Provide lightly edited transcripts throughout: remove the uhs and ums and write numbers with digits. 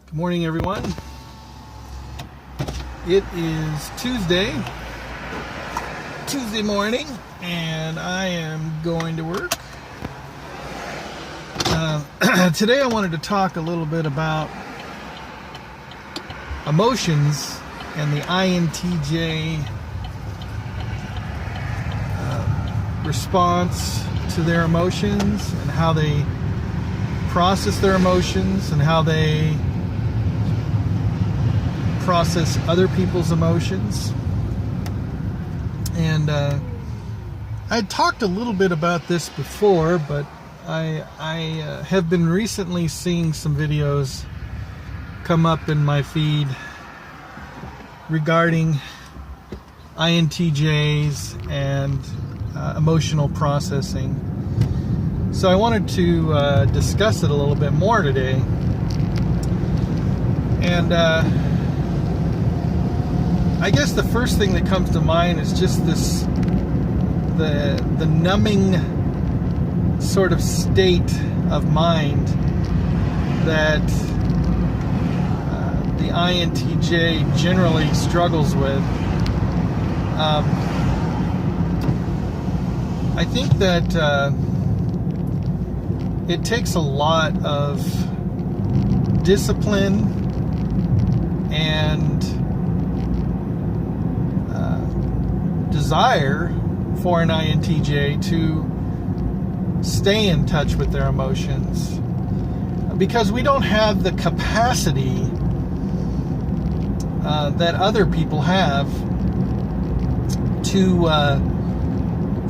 Good morning, everyone. It is Tuesday morning, and I am going to work. Today I wanted to talk a little bit about emotions and the INTJ response to their emotions and how they process their emotions and how they process other people's emotions. And I talked a little bit about this before, but I have been recently seeing some videos come up in my feed regarding INTJs and emotional processing. So I wanted to discuss it a little bit more today. And I guess the first thing that comes to mind is just the numbing sort of state of mind that the INTJ generally struggles with. I think that it takes a lot of discipline and desire for an INTJ to stay in touch with their emotions, because we don't have the capacity that other people have to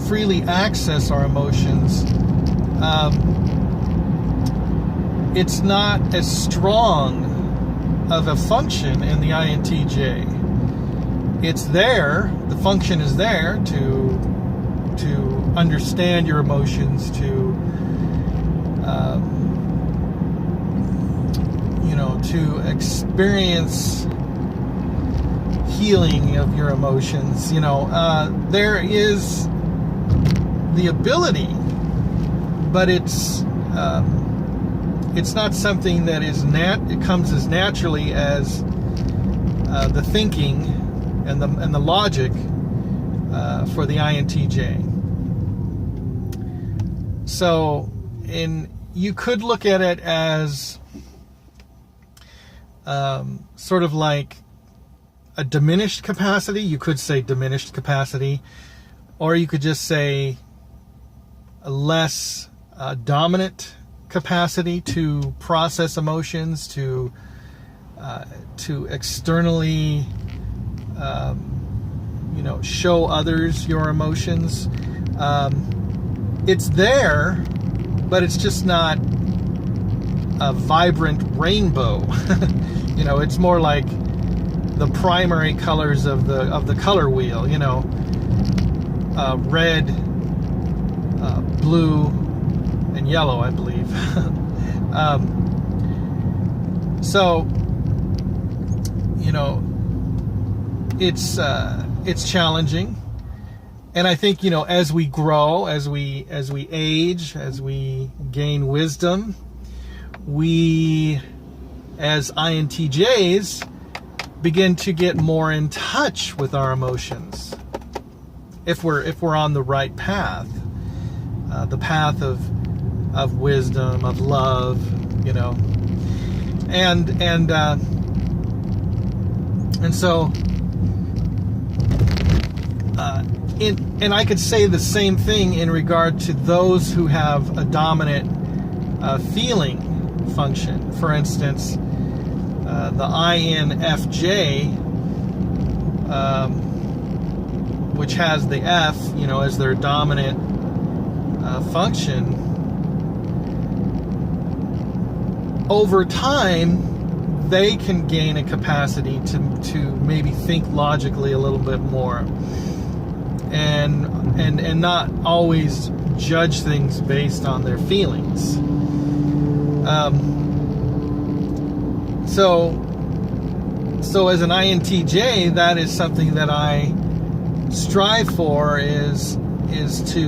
freely access our emotions. It's not as strong of a function in the INTJ. It's there, the function is there to understand your emotions, to to experience healing of your emotions. There is the ability, but it's not something that it comes as naturally as the thinking and the logic for the INTJ. So, you could look at it as sort of like a diminished capacity. You could say diminished capacity, or you could just say a less dominant capacity to process emotions, to externally show others your emotions. It's there, but it's just not a vibrant rainbow. It's more like the primary colors of the color wheel. Red, blue, and yellow, I believe. It's challenging, and I think as we grow, as we age, as we gain wisdom, we as INTJs begin to get more in touch with our emotions if we're on the right path, the path of wisdom, of love, and so and I could say the same thing in regard to those who have a dominant feeling function. For instance, the INFJ, which has the F, as their dominant function. Over time, they can gain a capacity to maybe think logically a little bit more, and not always judge things based on their feelings. So as an INTJ, that is something that I strive for, is to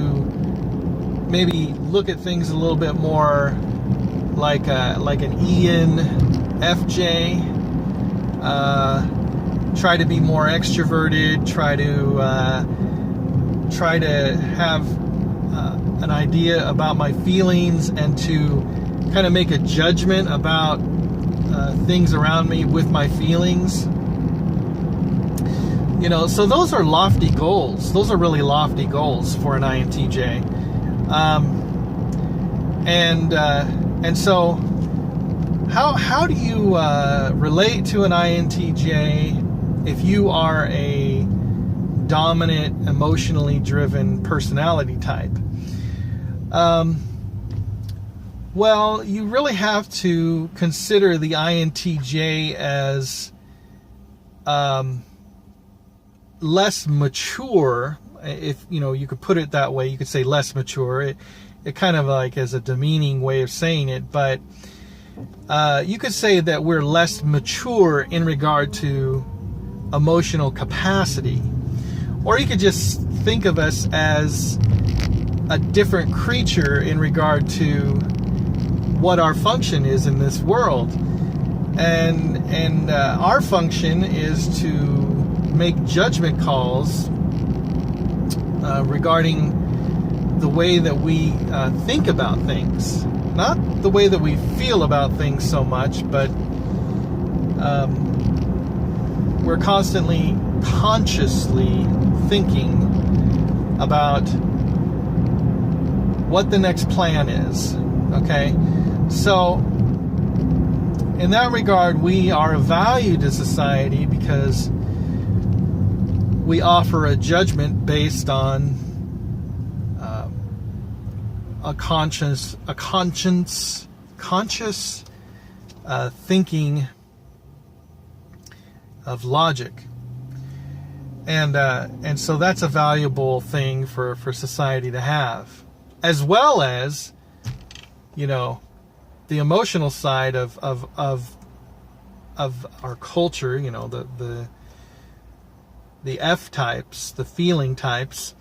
maybe look at things a little bit more like an Ian FJ, try to be more extroverted, try to have an idea about my feelings, and to kind of make a judgment about things around me with my feelings. So those are lofty goals. Those are really lofty goals for an INTJ. And so how do you relate to an INTJ if you are a dominant, emotionally driven personality type? Well, you really have to consider the INTJ as less mature. If you could put it that way, you could say less mature. It kind of like is a demeaning way of saying it, but you could say that we're less mature in regard to emotional capacity. Or you could just think of us as a different creature in regard to what our function is in this world. And our function is to make judgment calls regarding the way that we think about things. Not the way that we feel about things so much, but we're constantly, consciously thinking about what the next plan is. Okay? So, in that regard, we are of value to society because we offer a judgment based on a conscious thinking of logic, and so that's a valuable thing for society to have, as well as the emotional side of our culture. The F types, the feeling types.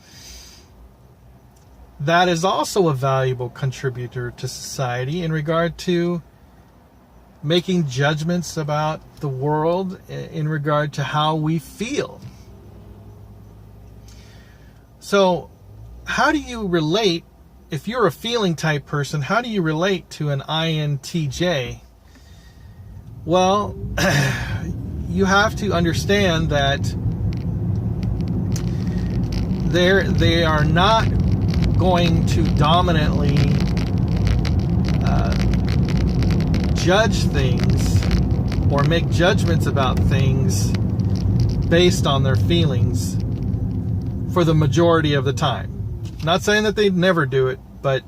That is also a valuable contributor to society in regard to making judgments about the world in regard to how we feel. So, how do you relate, if you're a feeling type person, how do you relate to an INTJ? Well, you have to understand that they are not going to dominantly judge things or make judgments about things based on their feelings for the majority of the time. Not saying that they'd never do it, but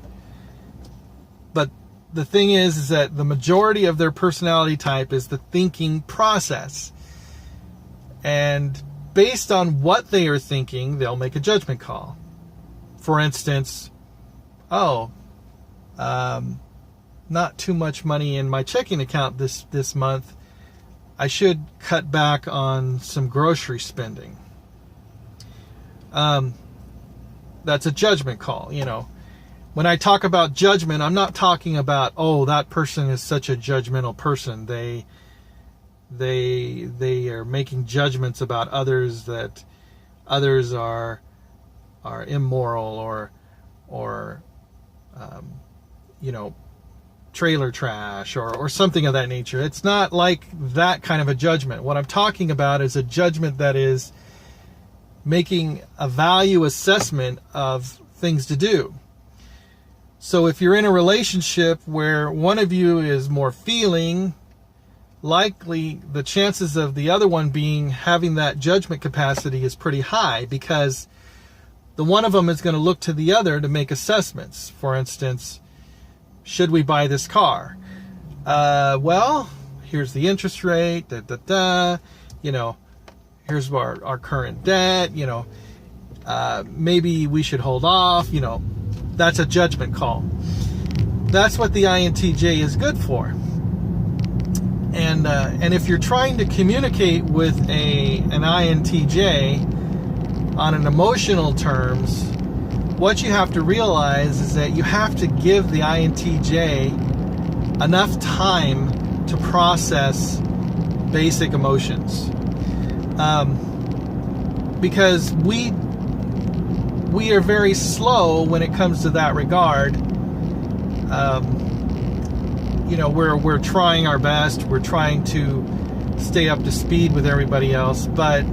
the thing is that the majority of their personality type is the thinking process. And based on what they are thinking, they'll make a judgment call. For instance, not too much money in my checking account this month. I should cut back on some grocery spending. That's a judgment call. When I talk about judgment, I'm not talking about, that person is such a judgmental person. They are making judgments about others, that others are immoral or trailer trash or something of that nature. It's not like that kind of a judgment. What I'm talking about is a judgment that is making a value assessment of things to do. So if you're in a relationship where one of you is more feeling, likely the chances of the other one having that judgment capacity is pretty high, because the one of them is going to look to the other to make assessments. For instance, should we buy this car? Well, here's the interest rate, here's our current debt, maybe we should hold off, that's a judgment call. That's what the INTJ is good for. And if you're trying to communicate with an INTJ on an emotional terms, what you have to realize is that you have to give the INTJ enough time to process basic emotions, because we are very slow when it comes to that regard. We're trying our best. We're trying to stay up to speed with everybody else, but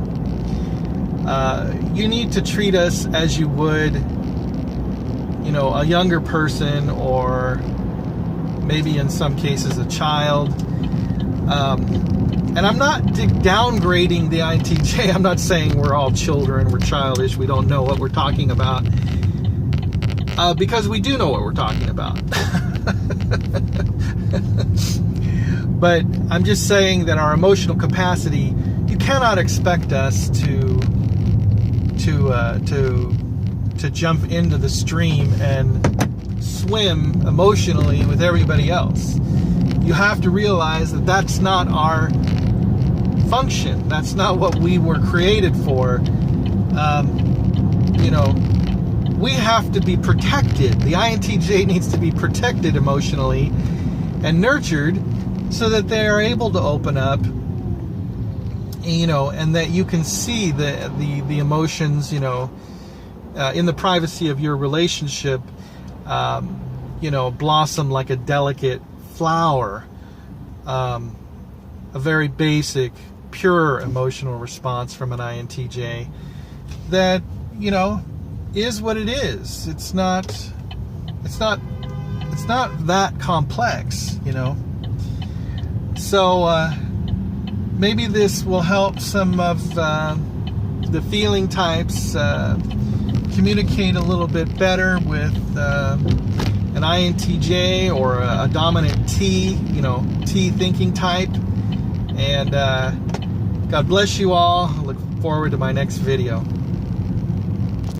you need to treat us as you would, a younger person, or maybe in some cases a child. And I'm not downgrading the INTJ. I'm not saying we're all children, we're childish, we don't know what we're talking about, because we do know what we're talking about. But I'm just saying that our emotional capacity, you cannot expect us to jump into the stream and swim emotionally with everybody else. You have to realize that that's not our function. That's not what we were created for. We have to be protected. The INTJ needs to be protected emotionally and nurtured so that they are able to open up, and that you can see the emotions, in the privacy of your relationship, blossom like a delicate flower, a very basic, pure emotional response from an INTJ that, is what it is. It's not that complex, So maybe this will help some of the feeling types communicate a little bit better with an INTJ or a dominant T, T thinking type. And God bless you all. I look forward to my next video.